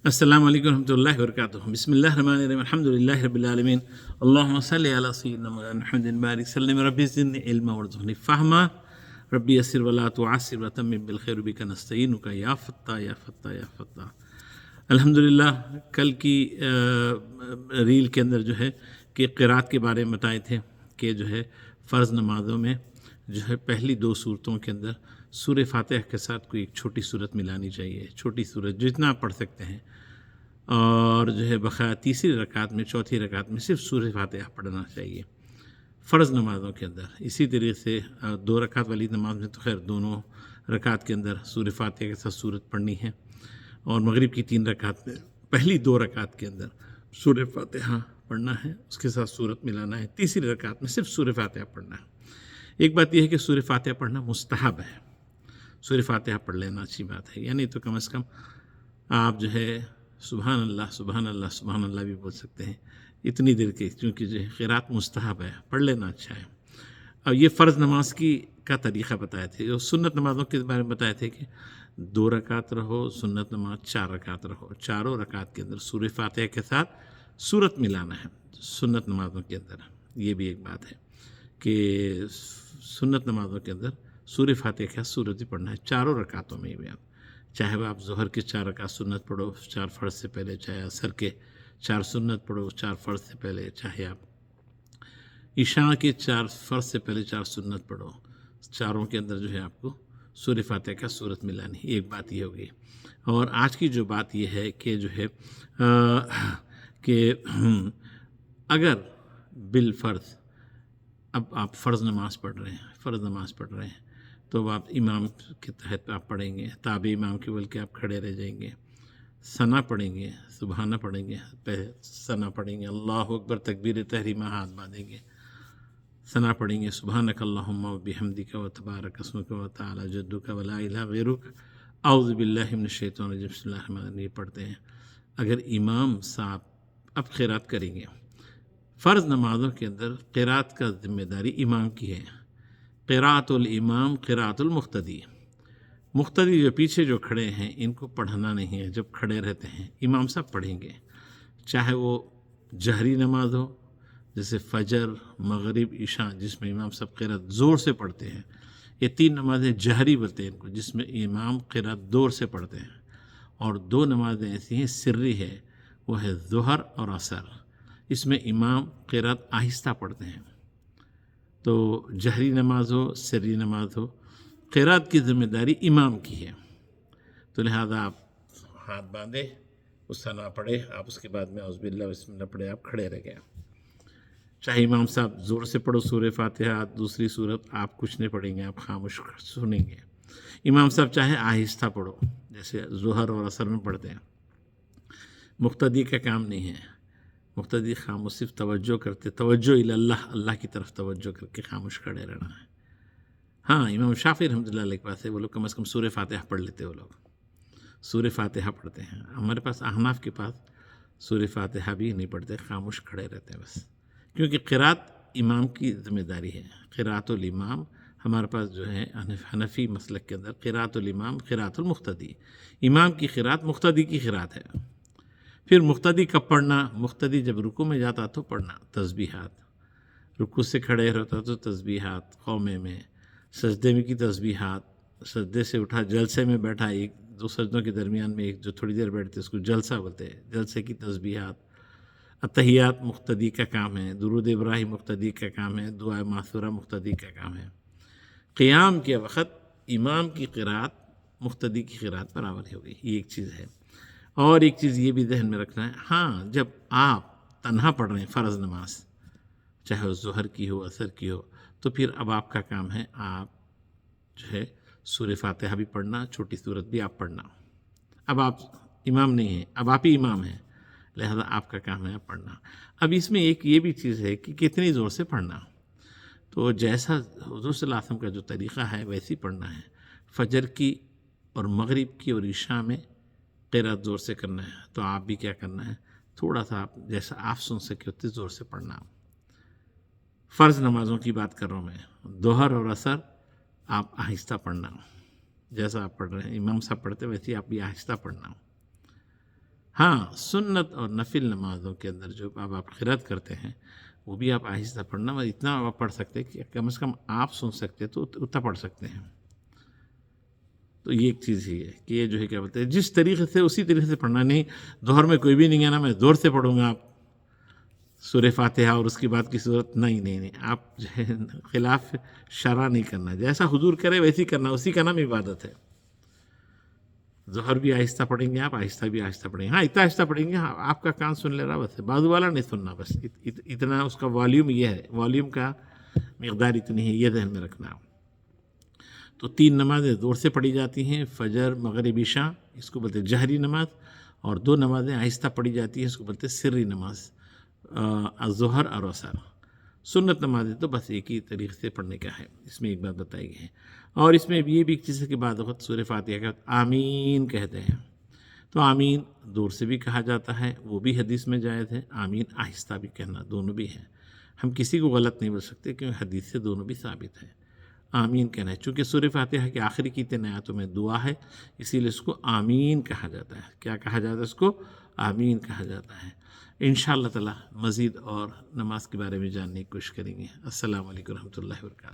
السلام علیکم ورحمۃ اللہ وبرکاتہ. بسم اللہ الرحمن الرحیم. الحمد للہ رب العالمین. اللہم صلی علی سیدنا مولانا محمد بارک وسلم. ربی زدنی علما وارزقنی فہما. ربی یسر ولا تعسر وتمم بالخیر بک نستعینک یا فتاح یا فتاح یا فتاح. الحمد للہ کل کی ریل کے اندر جو ہے کہ قرات کے بارے میں بتائے تھے کہ جو ہے فرض نمازوں میں جو ہے پہلی دو صورتوں کے اندر سورہ فاتحہ کے ساتھ کوئی ایک چھوٹی صورت ملانی چاہیے. چھوٹی صورت جتنا آپ پڑھ سکتے ہیں. اور جو ہے بقایا تیسری رکعت میں چوتھی رکعت میں صرف سورہ فاتحہ پڑھنا چاہیے فرض نمازوں کے اندر. اسی طریقے سے دو رکعت والی نماز میں تو خیر دونوں رکعت کے اندر سورہ فاتحہ کے ساتھ صورت پڑھنی ہے. اور مغرب کی 3 رکعت میں پہلی 2 رکعت کے اندر سورہ فاتحہ پڑھنا ہے، اس کے ساتھ صورت ملانا ہے. تیسری رکعت میں صرف سورہ فاتحہ پڑھنا ہے. ایک بات یہ ہے کہ سورہ فاتحہ پڑھنا مستحب ہے. سورہ فاتحہ پڑھ لینا اچھی بات ہے، یعنی تو کم از کم آپ جو ہے سبحان اللہ سبحان اللہ سبحان اللہ بھی بول سکتے ہیں اتنی دیر کے، چونکہ جو ہے قرات مستحب ہے، پڑھ لینا اچھا ہے. اب یہ فرض نماز کا طریقہ بتائے تھے. اور سنت نمازوں کے بارے میں بتائے تھے کہ 2 رکعت رہو، سنت نماز 4 رکعت رہو. چاروں رکعت کے اندر سورہ فاتحہ کے ساتھ صورت ملانا ہے سنت نمازوں کے اندر. یہ بھی ایک بات ہے کہ سنت نمازوں کے اندر سورہ فاتحہ کا صورت ہی پڑھنا ہے چاروں رکعتوں میں بھی. چاہے وہ آپ ظہر کے 4 رکعت سنت پڑھو 4 فرض سے پہلے، چاہے عصر کے 4 سنت پڑھو 4 فرض سے پہلے، چاہے آپ عشاء کے 4 فرض سے پہلے 4 سنت پڑھو، چاروں کے اندر جو ہے آپ کو سورہ فاتحہ کا صورت ملانی. ایک بات یہ ہوگی. اور آج کی جو بات یہ ہے کہ جو ہے کہ اگر بالفرض اب آپ فرض نماز پڑھ رہے ہیں تو آپ امام کے تحت آپ پڑھیں گے، تابع امام کے بلکہ آپ کھڑے رہ جائیں گے، ثنا پڑھیں گے، سبحانہ پڑھیں گے، ثنا پڑھیں گے، اللہ اکبر تکبیر تحریمہ ہاتھ باندھیں گے، ثنا پڑھیں گے، سبحانک اللہم و بحمدک و تبارک اسمک و تعالی جدک و لا الہ غیرک، اعوذ باللہ من الشیطان الرجیم، بسم اللہ الرحمن الرحیم پڑھتے ہیں. اگر امام صاحب اب قرات کریں گے، فرض نمازوں کے اندر قرات کا ذمہ داری امام کی ہے. قرات الامام قرات المقتدی. مقتدی جو پیچھے جو کھڑے ہیں ان کو پڑھنا نہیں ہے. جب کھڑے رہتے ہیں امام صاحب پڑھیں گے، چاہے وہ جہری نماز ہو جیسے فجر، مغرب، عشاء جس میں امام صاحب قرات زور سے پڑھتے ہیں. یہ 3 نمازیں جہری بولتے ہیں ان کو، جس میں امام قرات زور سے پڑھتے ہیں. اور 2 نمازیں ایسی ہیں سری ہے، وہ ہے ظہر اور عصر. اس میں امام قرات آہستہ پڑھتے ہیں. تو جہری نماز ہو سری نماز ہو، قرات کی ذمہ داری امام کی ہے. تو لہذا آپ ہاتھ باندھے، اس طرح نہ پڑھے آپ، اس کے بعد میں اعوذ باللہ بسم اللہ پڑھے، آپ کھڑے رہ گئے. چاہے امام صاحب زور سے پڑھو سورہ فاتحہ، دوسری صورت آپ کچھ نہیں پڑھیں گے، آپ خاموش سنیں گے. امام صاحب چاہے آہستہ پڑھو جیسے ظہر اور عصر میں پڑھتے ہیں. مقتدی کا کام نہیں ہے. مقتدی خاموش صرف توجہ کرتے، توجہ اللہ، اللہ کی طرف توجہ کر کے خاموش کھڑے رہنا ہے. ہاں امام شافعی رحمۃ اللہ علیہ کے پاس ہے، وہ لوگ کم از کم سورہ فاتحہ پڑھ لیتے، وہ لوگ سورہ فاتحہ پڑھتے ہیں. ہمارے پاس احناف کے پاس سورہ فاتحہ بھی نہیں پڑھتے، خاموش کھڑے رہتے ہیں بس. کیونکہ قرات امام کی ذمہ داری ہے. قرات الامام ہمارے پاس جو ہے حنفی مسلک کے اندر قرات الامام قرات المقتدی. امام کی قرات مقتدی کی قرات ہے. پھر مقتدی کب پڑھنا؟ مقتدی جب رکوع میں جاتا تو پڑھنا تسبیحات، رکوع سے کھڑے رہتا تو تسبیحات قومے میں، سجدے میں کی تسبیحات، سجدے سے اٹھا جلسے میں بیٹھا، ایک دو سجدوں کے درمیان میں ایک جو تھوڑی دیر بیٹھتے اس کو جلسہ بولتے ہیں، جلسے کی تسبیحات. اتحیات مقتدی کا کام ہے، درود ابراہیم مقتدی کا کام ہے، دعا معثورہ مقتدی کا کام ہے. قیام کے وقت امام کی قرات مقتدی کی قرات برابر ہوگی. یہ ایک چیز ہے. اور ایک چیز یہ بھی ذہن میں رکھنا ہے، ہاں جب آپ تنہا پڑھ رہے ہیں فرض نماز، چاہے وہ ظہر کی ہو عصر کی ہو، تو پھر اب آپ کا کام ہے آپ جو ہے سورہ فاتحہ بھی پڑھنا، چھوٹی صورت بھی آپ پڑھنا. اب آپ امام نہیں ہیں، اب آپ ہی امام ہیں، لہذا آپ کا کام ہے پڑھنا. اب اس میں ایک یہ بھی چیز ہے کہ کتنی زور سے پڑھنا. تو جیسا حضور صلی اللہ علیہ وسلم کا جو طریقہ ہے ویسے ہی پڑھنا ہے. فجر کی اور مغرب کی اور عشاء میں قرات زور سے کرنا ہے، تو آپ بھی کیا کرنا ہے، تھوڑا سا آپ جیسا آپ سن سکے اتنے زور سے پڑھنا. فرض نمازوں کی بات کر رہا ہوں میں. ظہر اور عصر آپ آہستہ پڑھنا، جیسا آپ پڑھ رہے ہیں امام صاحب پڑھتے ویسے ہی آپ بھی آہستہ پڑھنا. ہاں سنت اور نفل نمازوں کے اندر جو اب آپ قرات کرتے ہیں وہ بھی آپ آہستہ پڑھنا، اتنا آپ پڑھ سکتے کہ کم از کم آپ سن سکتے تو اتنا پڑھ سکتے ہیں. تو یہ ایک چیز ہی ہے کہ یہ جو ہے کیا بولتے ہیں جس طریقے سے اسی طریقے سے پڑھنا. نہیں ظہر میں کوئی بھی نہیں ہے نا میں زور سے پڑھوں گا آپ سورہ فاتحہ اور اس کی بات کی صورت نہیں آپ جو ہے خلاف شرع نہیں کرنا، جیسا حضور کرے ویسی کرنا، اسی کا نام عبادت ہے. ظہر بھی آہستہ پڑھیں گے آپ، آہستہ بھی آہستہ پڑھیں گے. ہاں اتنا آہستہ پڑھیں گے، ہاں آپ کا کان سن لے رہا بس، بازو والا نہیں سننا، بس اتنا اس کا والیوم یہ ہے، والیوم کا مقدار اتنی ہے، یہ ذہن میں رکھنا. تو 3 نمازیں زور سے پڑھی جاتی ہیں، فجر مغرب عشاء، اس کو بولتے ہیں جہری نماز، اور 2 نمازیں آہستہ پڑھی جاتی ہیں، اس کو بولتے ہیں سری نماز، ظہر اور عصر. سنت نمازیں تو بس ایک ہی طریقے سے پڑھنے کا ہے. اس میں ایک بات بتائی گئی ہے، اور اس میں یہ بھی ایک چیز ہے کہ بعض وقت سورہ فاتحہ کے آمین کہتے ہیں، تو آمین دور سے بھی کہا جاتا ہے، وہ بھی حدیث میں جائز ہے. آمین آہستہ بھی کہنا، دونوں بھی ہیں. ہم کسی کو غلط نہیں بول سکتے کیونکہ حدیث سے دونوں بھی ثابت ہے. آمین کہنا ہے چونکہ سورہ فاتحہ کے آخری کی 3 آیاتوں میں دعا ہے، اسی لیے اس کو آمین کہا جاتا ہے. کیا کہا جاتا ہے اس کو؟ آمین کہا جاتا ہے. انشاءاللہ تعالی مزید اور نماز کے بارے میں جاننے کی کوشش کریں گے. السلام علیکم ورحمۃ اللہ وبرکاتہ.